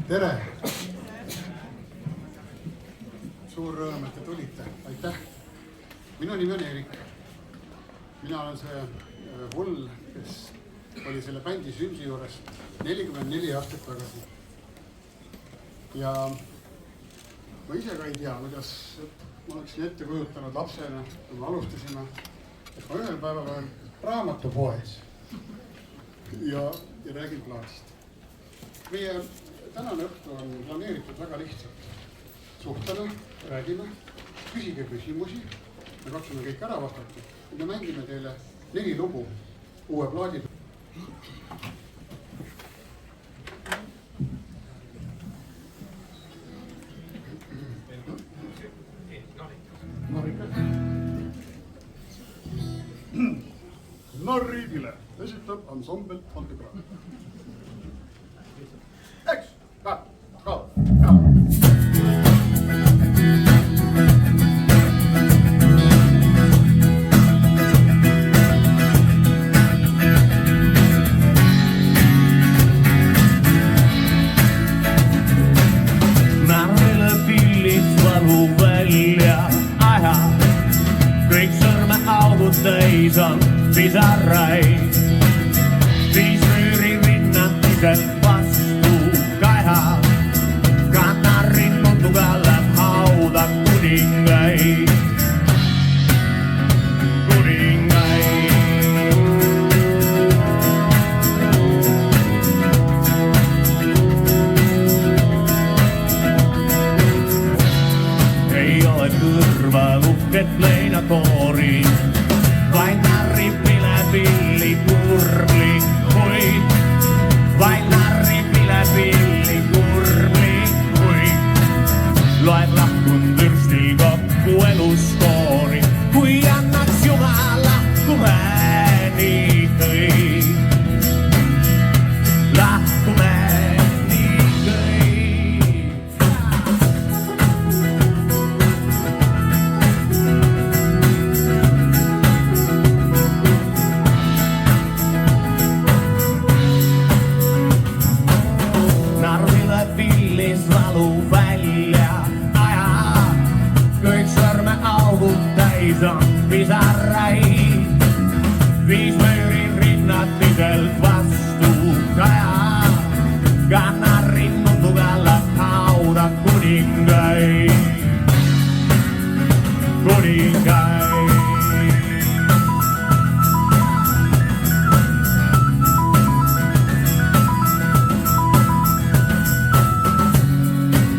Tere! Suur rõõm, et te tulite. Aitäh! Minu nimi on Erik. Mina olen see hull, kes oli selle bändi sündi juures 44 aastat tagasi. Ja ma ise ka ei tea, kuidas ma oleksin ette kujutanud lapsena, kui me alustasime, et ma ühel päeval olen raamatupoes ja räägin plaadist. Meie tänane õhtu on planeeritud väga lihtsalt. Suhtleme, räägime, küsige küsimusi, me katsume kõik ära vastata ja me mängime teile 4 lugu uue plaadi. Narriidile esitab ansambel Antikraad. Eks, ka. Narrile pillid valu välja aja, kõik sõrmeaugud täis on pisaraid. Viis müüri rinnatised vastu kaja, kannarin nunduga läheb hauda kuningaid. Ei ole kõrval uhket leinakoori, vaid narrib vilepilli kurbli, vaid narrib vilepilli kurbli, loeb lahkund võrstil kokku eluskoori, kui annaks Jumal lahkume nii kõik. Lahkume nii kõik. Narvile pillis valu välja aja, kõik sõrmeaugud täis on pisaraid. Viis müüri rinnatiselt vastu kaja, kannarin nunduga läheb hauda kuningaid.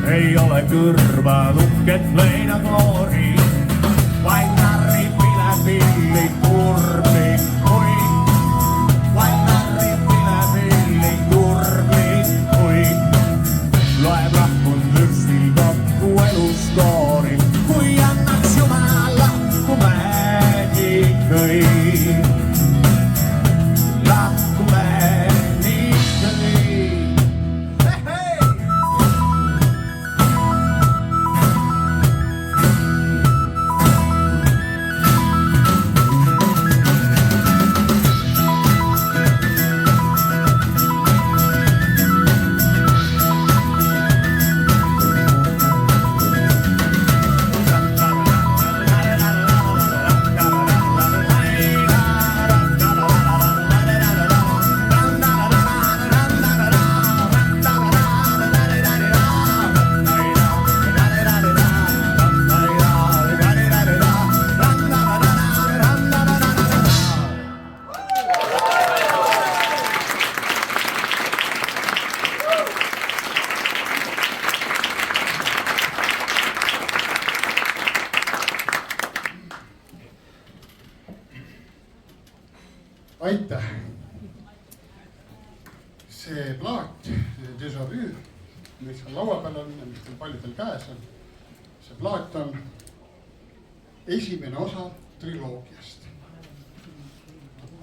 Ei ole kõrval uhket leinakoori, vaid narrib vilepilli kurbli, vaid narrib vilepilli kurbli, loeb lahkund võrstil kokku eluskoori, kui annaks Jumal lahkume nii kõik. Lahkume nii kõik. Aitäh! See plaat, Déjà Vu, mis on laua peal on ja mis teil paljudel käes on, see plaat on esimene osa triloogiast.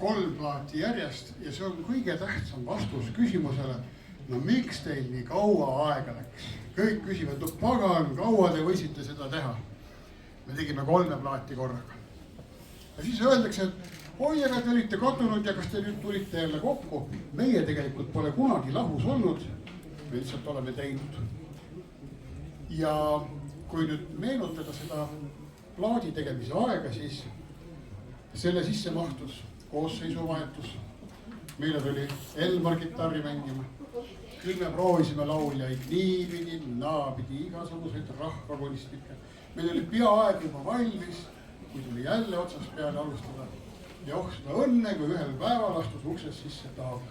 3 plaati järjest ja see on kõige tähtsam vastus küsimusele, no miks teil nii kaua aega läks? Kõik küsivad, no pagan, kaua te võisite seda teha? me tegime 3 plaati korraga. Ja siis öeldakse, et oi, aga te olite kadunud ja kas te nüüd tulite jälle kokku. Meie tegelikult pole kunagi lahus olnud, me lihtsalt oleme teinud. Ja kui nüüd meenutada seda plaadi tegemise aega, siis selle sisse mahtus koosseisuvahetus. Meile tuli Elmar kitarri mängima. Küll me proovisime lauljaid niipidi, naapidi, igasuguseid rahvakunstnikke. Meil oli peaaegu juba valmis, kui tuli jälle otsast peale alustada. Ja oh, seda õnne, kui ühel päeval astus uksest sisse Taavi.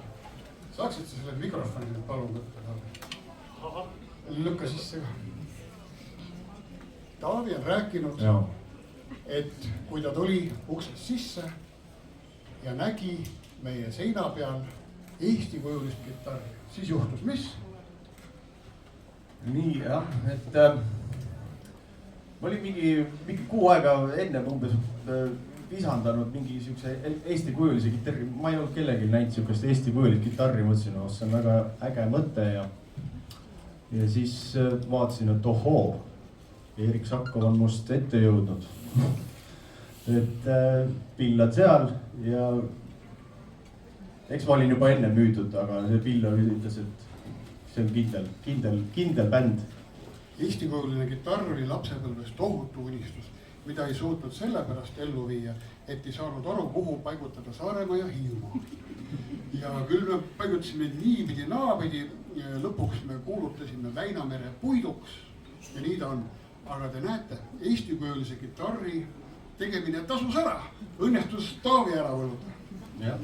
Saaksid sa selle mikrofoni nüüd palun võtta, Taavi? Lükka sisse ka. Taavi on rääkinud, et kui ta tuli uksest sisse ja nägi meie seina peal Eesti kujulist kitarri, siis juhtus mis? Nii jah, et ma olin mingi kuu aega enne umbes visandanud mingi siukse Eesti kujulise kitarri. Ma ei olnud kellelgi näinud siukest Eesti kujulist kitarri, mõtlesin, see on väga äge mõte ja siis vaatasin, et ohoo, Erik Sakkov on must ette jõudnud. Et pillad seal ja eks ma olin juba enne müüdud, aga see Pillar ütles, et see on kindel bänd. Eesti kujuline kitarr oli lapsepõlves tohutu unistus, mida ei suutnud sellepärast ellu viia, et ei saanud aru, kuhu paigutada Saaremaa ja Hiiumaa. Ja küll me paigutasime niipidi naapidi, lõpuks me kuulutasime Väinamere puiduks ja nii ta on. Aga te näete, Eesti kujulise kitarri tegemine tasus ära. Õnnestus Taavi ära võluda. Jah.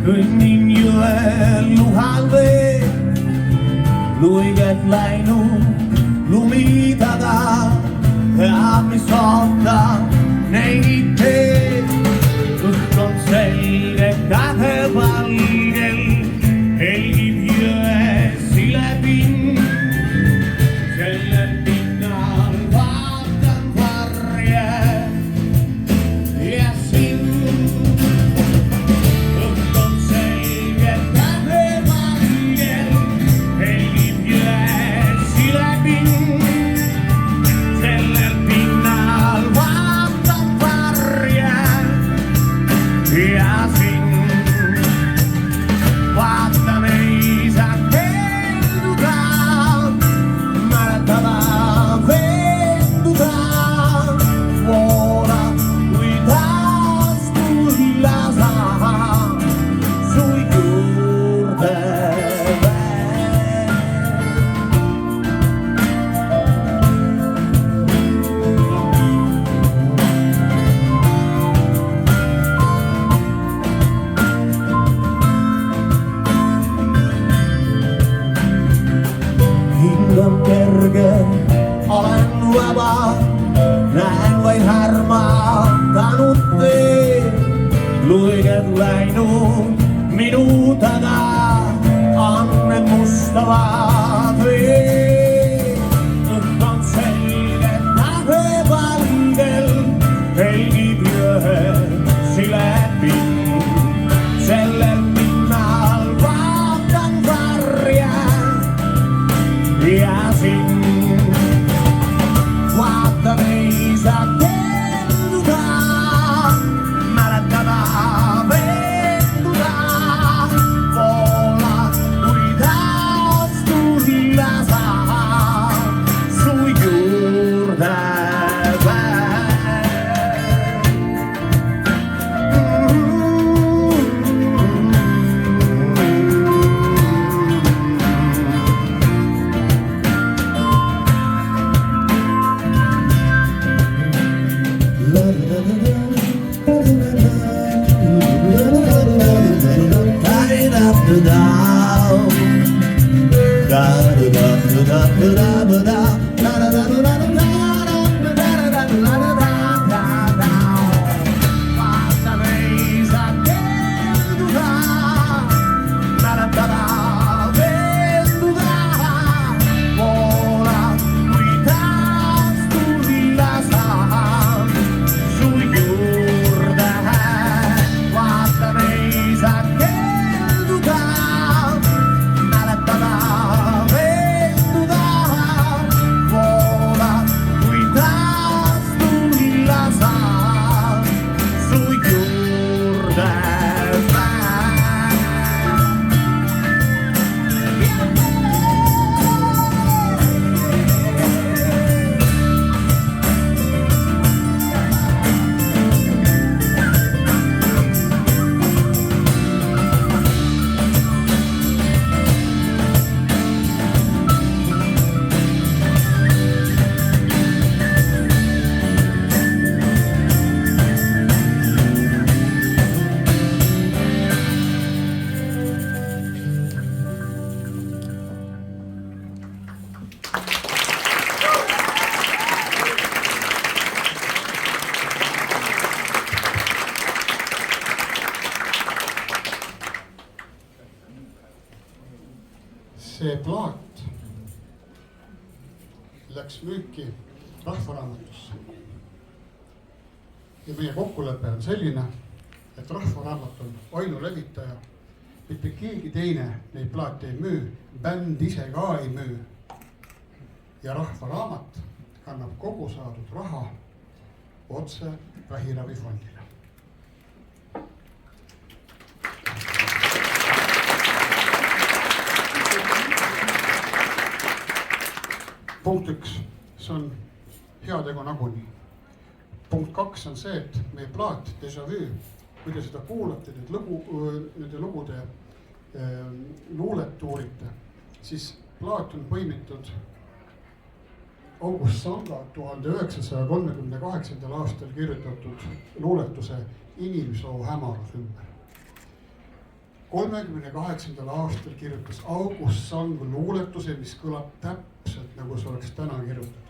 Kõnnin jõel luhal veel, luiged läinud lumi taga ja mis ootab neid teed. Õhk on selge tähevalgel, helgib jõe silepind. Sellel pinnal vaatan varje ja sind. Olen vaba, näen vaid härmatanud teed. Luiged läinud minu taga, andmed mustavad veed. Õhk on selge tähevalgel, helgib jõe silepind. Sellel pinnal vaatan varje ja sind. Vaatan ei saa kenduda, mäletada venduda. Vola kui taas tulla saa su juurde See plaat läks müüki Rahvaraamatusse. Ja meie kokkulepe on selline, et Rahvaraamat on ainulevitaja. Mitte keegi teine neid plaate ei müü, bänd ise ka ei müü. Ja Rahvaraamat kannab kogu saadud raha otse Vähiravifondile. Punkt 1, see on heategu nagunii. Punkt 2 on see, et meie plaat Déjà Vu, kui te seda kuulate, nende lugude luulet uurite, siis plaat on põimitud August Sanga 1938. aastal kirjutatud luuletuse Inimsoo hämarus ümber. 38. aastal kirjutas August Sang luuletuse, mis kõlab täpselt nagu see oleks täna kirjutatud.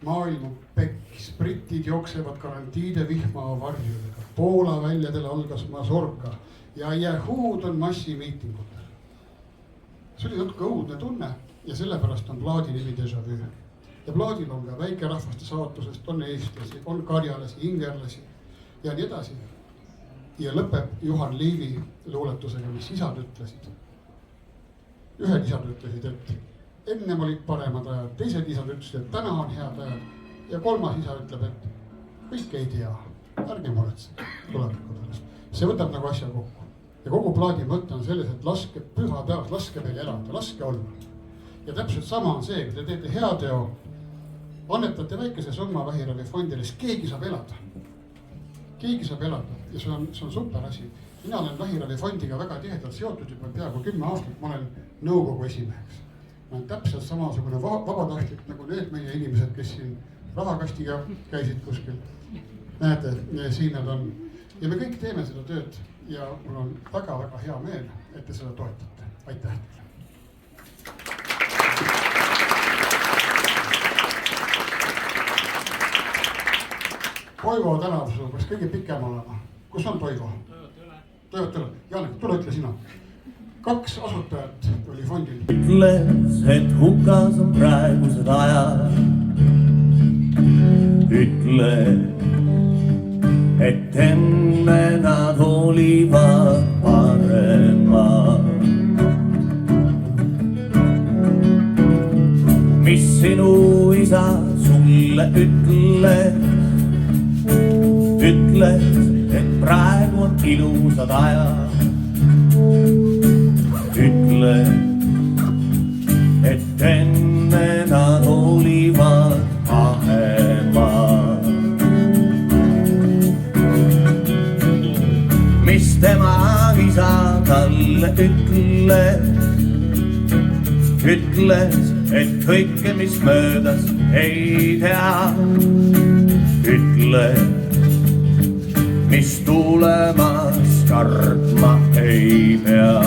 Maailm on pekkis, britid jooksevad karantiide vihma varjudega. Poola väljadel algas Mazorka ja Yahud on massimiitingutel. See oli natuke õudne tunne ja sellepärast on plaadi nimi Déjà Vu. Ja plaadil on ka väikerahvaste saatusest, on eestlasi, on karjalasi, ingerlasi ja nii edasi. Ja lõpeb Juhan Liivi luuletusega, mis isad ütlesid. Ühed isad ütlesid, et ennem olid paremad ajad, teised isad ütlesid, et täna on head ajad. Ja kolmas isa ütleb, et kõik ei tea, ärge muretsege tuleviku sellest. See võtab nagu asja kokku. Ja kogu plaadi mõte on selles, et laske püha peas, laske meil elada, laske olla. Ja täpselt sama on see, kui te teete heateo, annetate väikese summa Vähiravifondile, siis keegi saab elada. Keegi saab elada ja see on super asi. Mina olen Vähiravifondiga väga tihedalt seotud juba peaaegu 10 aastat, ma olen nõukogu esimeheks. Ma olen täpselt samasugune vabatahtlik nagu need meie inimesed, kes siin rahakastiga käisid kuskil. Näete, siin nad on. Ja me kõik teeme seda tööd ja mul on väga-väga hea meel, et te seda toetate. Aitäh teile! Toivo tänav sul peaks kõige pikem olema. Kus on Toivo? Toivo. Janek, tule ütle sina. 2 asutajat oli fondil. Ütles, et hukas on praegused ajad. Ütle, et enne nad olivad paremad. Mis sinu isa sulle ütles? Ütles, et praegu on ilusad ajad. Ütles, et enne nad olivad pahemad. Mis tema isa talle ütles? Ütles, et kõike, mis möödas, ei tea. Ütles, mis tulemas kartma ei pea.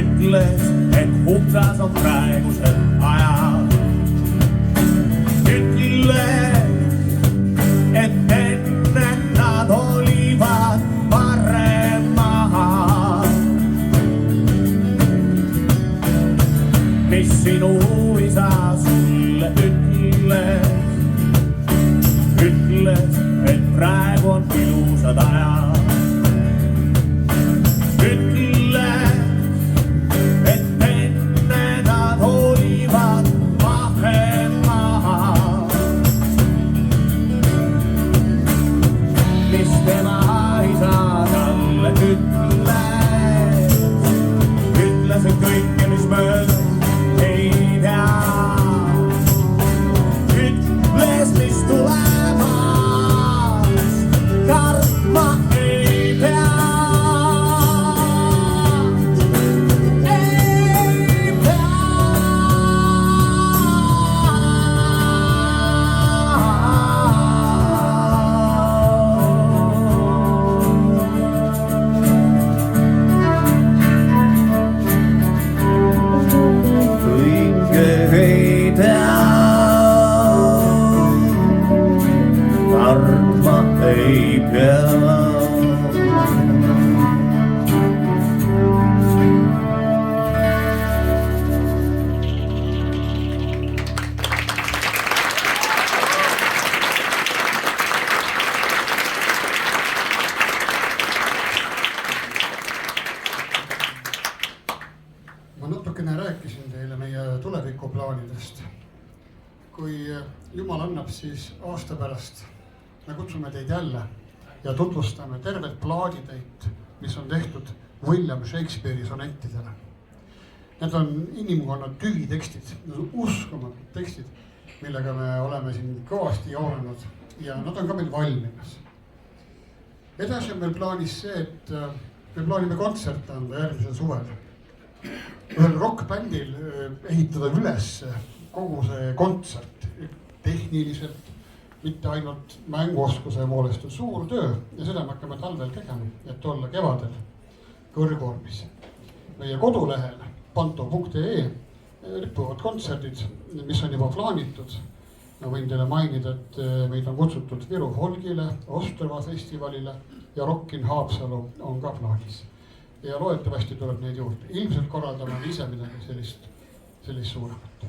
ütles, et hukas on praegusel ajal. Ütles, et enne nad olivad paremad. Mis sinu isa sulle ütles, et praegu on ilusad ajad. Ütles, et enne nad olivad mahemad. Mis tema isa talle ütles, et kõike, mis möödas, ei tea. Ütles, mis tulemas, kartma ei pea. Ei pea. Ma natukene rääkisin teile meie tulevikuplaanidest. Kui Jumal annab, siis aasta pärast me kutsume teid jälle ja tutvustame tervet plaaditäit, mis on tehtud William Shakespeare'i sonettidele. Need on inimkonna tüvitekstid, need on uskumatud tekstid, millega me oleme siin kõvasti joonenud ja nad on ka meil valmimas. Edasi on meil plaanis see, et me plaanime kontserte anda järgmisel suvel. Ühel rockbändil ehitada üles kogu see kontsert tehniliselt, mitte ainult mänguoskuse poolest on suur töö ja seda me hakkame talvel tegema, et olla kevadel kõrgvormis. Meie kodulehel panto.ee rippuvad kontserdid, mis on juba plaanitud. Ma võin teile mainida, et meid on kutsutud Viru Folgile, Ostrava festivalile ja Rockin Haapsalu on ka plaanis. Ja loetavasti tuleb neid juurde. Ilmselt korraldame ise midagi sellist suuremat.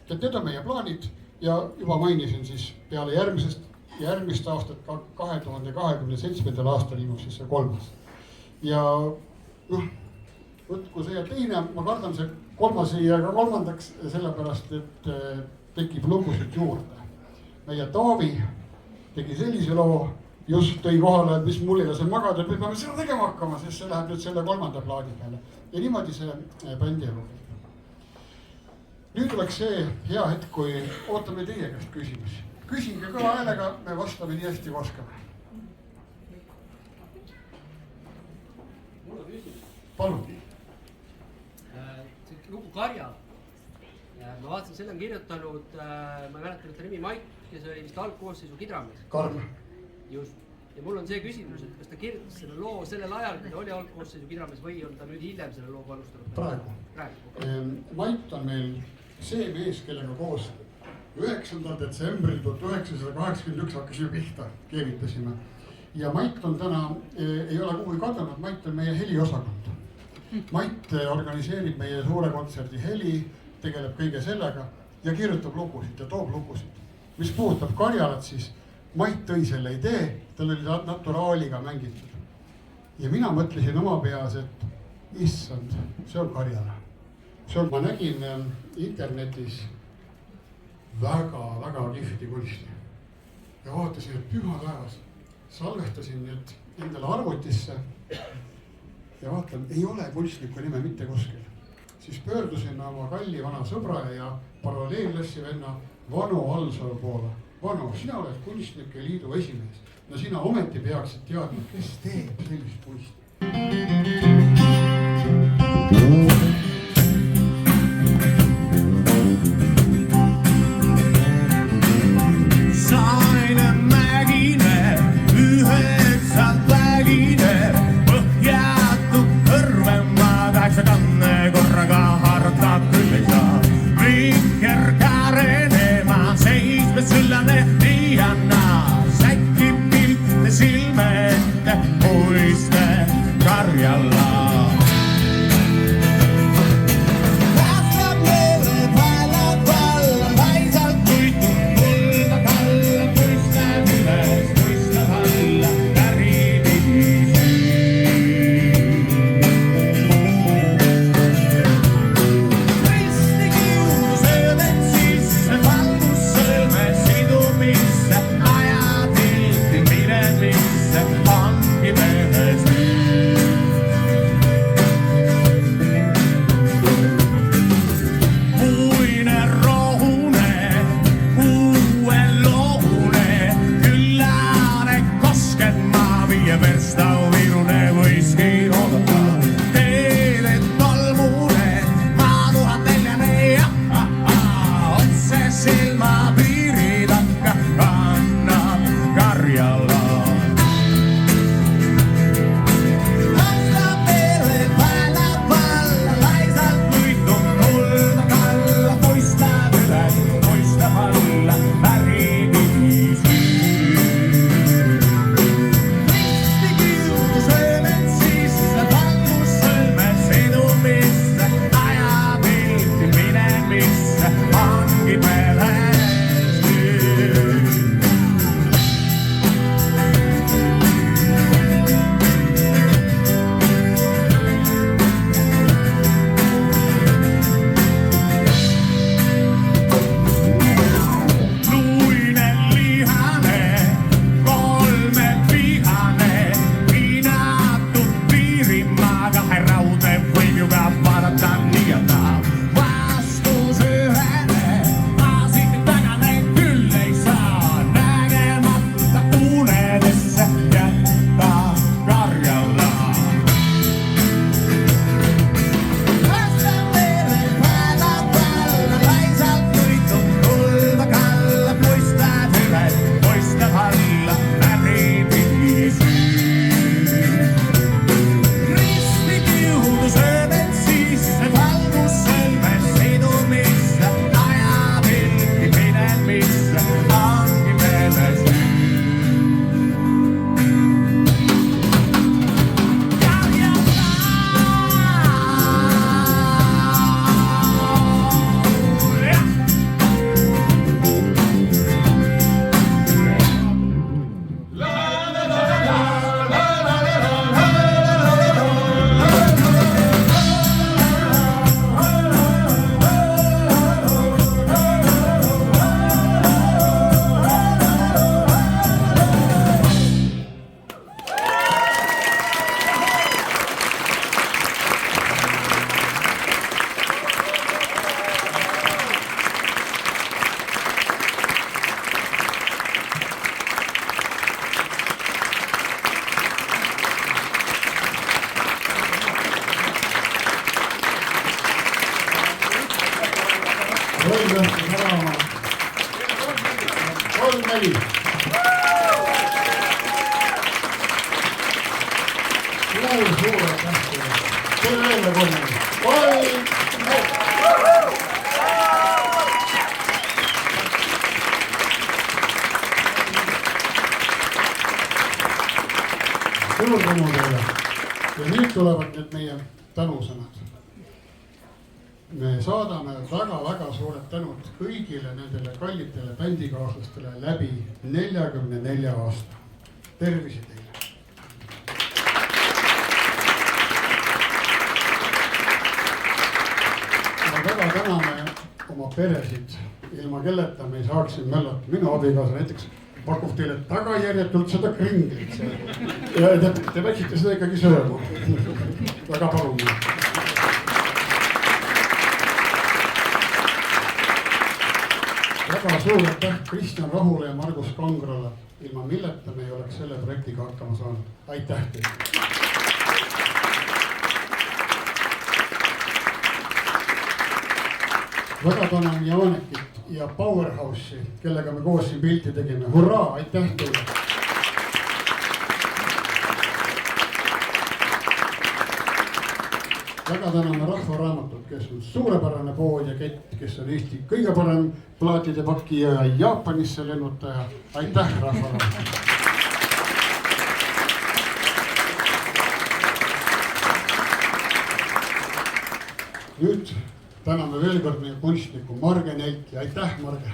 Et need on meie plaanid. Ja juba mainisin siis peale järgmist aastat 2027. aastal ilmus siis see kolmas. Ja võtku see ja teine, ma kardan see kolmas ja ka kolmandaks sellepärast, et tekib lugusid juurde. Meie Taavi tegi sellise loo, just tõi kohale, et mis mul ei lase magada, et me peame seda tegema hakkama, sest see läheb nüüd selle kolmanda plaadi peale. Ja niimoodi see bändi elu. Nüüd oleks see hea hetk, kui ootame teie käest küsimusi. Küsinge kõva häälega, me vastame nii hästi kui oskame. Mul on küsimus. Palun. See lugu Karjal. Ma vaatasin, selle on kirjutanud, ma ei mäleta nüüd nimi Mait, kes oli vist algkoosseisu kidramees. Karm. Just. Ja mul on see küsimus, et kas ta kirjutas selle loo sellel ajal, kui ta oli algkoosseisu kidramees või on ta nüüd hiljem selle loo alustanud? Praegu. Mait on meil see mees, kellega koos 9. detsembril 1981 hakkasime pihta, keevitasime. Ja Mait on täna, ei ole kuhugi kadunud, Mait on meie heliosakond. Mait organiseerib meie suure kontserdi heli, tegeleb kõige sellega ja kirjutab lugusid ja toob lugusid. Mis puudutab Karjalat, siis Mait tõi selle idee, tal oli naturaaliga mängitud. Ja mina mõtlesin oma peas, et issand, see on Karjala. Ma nägin internetis väga kihvti kunsti ja vaatasin, et püha taevas, salvestasin need endale arvutisse ja vaatan, ei ole kunstniku nime mitte kuskil. Siis pöördusin oma kalli vana sõbra ja paralleelklassi venna Vano Alsalu poole. Vano, sina oled kunstnike liidu esimees. No sina ometi peaksid teadma, kes teeb sellist kunsti. Põhjatud kõrve ma tahaks kanna lõhkus ära oma 3-4. Suur aitäh teile. Teile veel 3-4. Suur tänu teile. Ja nüüd tulevad need meie tänusõnad. Me saadame väga-väga suured tänud kõigile nendele kallitele bändikaaslastele läbi 44 aasta. Tervisi teile. Ja väga täname oma peresid, ilma kelleta me ei saaks siin möllata. Minu abikaasa näiteks pakub teile tagajärjetult seda kringlit seal. Ja te peaksite seda ikkagi sööma. Väga palun. Väga suur aitäh Kristjan Rahule ja Margus Kangrale, ilma milleta me ei oleks selle projektiga hakkama saanud. Aitäh teile. Väga tänan Jaanekit ja Powerhouse'i, kellega me koos siin pilti tegime. Hurraa, aitäh teile. Väga täname Rahvaraamatut, kes on suurepärane pood ja kett, kes on Eesti kõige parem plaatide pakija ja Jaapanisse lennutaja. Aitäh Rahvaraamatut. Nüüd täname veel kord meie kunstniku Marge Nelki. Aitäh, Marge.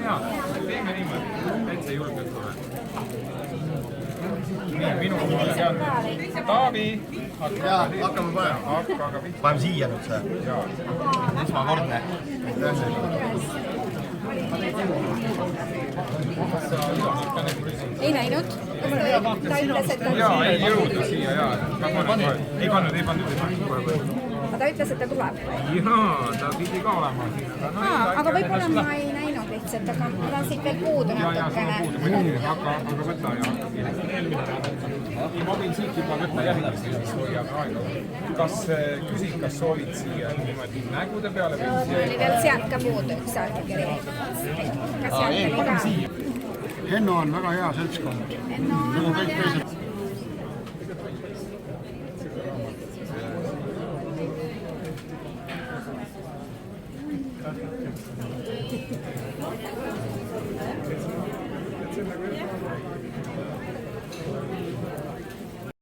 Jaa, teeme niimoodi, täitsa julgelt tule. Nii, minu poole tead. Taavi. Jaa, hakkame panema. Paneme siia nüüd see. Jaa. Esmakordne. Ei näinud. Ta ütles, et Jaa, ei jõuda siia, jaa. Ei pannud. ta ütles, et ta tuleb. Jaa, ta pidi ka olema siin. Aga võib-olla ma ei näinud lihtsalt, aga ma olen siit veel puudu natukene. Aga võta ja ma võin siit juba võtta järgmist, mis hoiab aega. Küsin, kas soovid siia niimoodi nägude peale või Mul oli veel sealt ka puudu üks allkiri. Kas sealt oli ka? Henno on väga hea seltskond. Nagu kõik teised.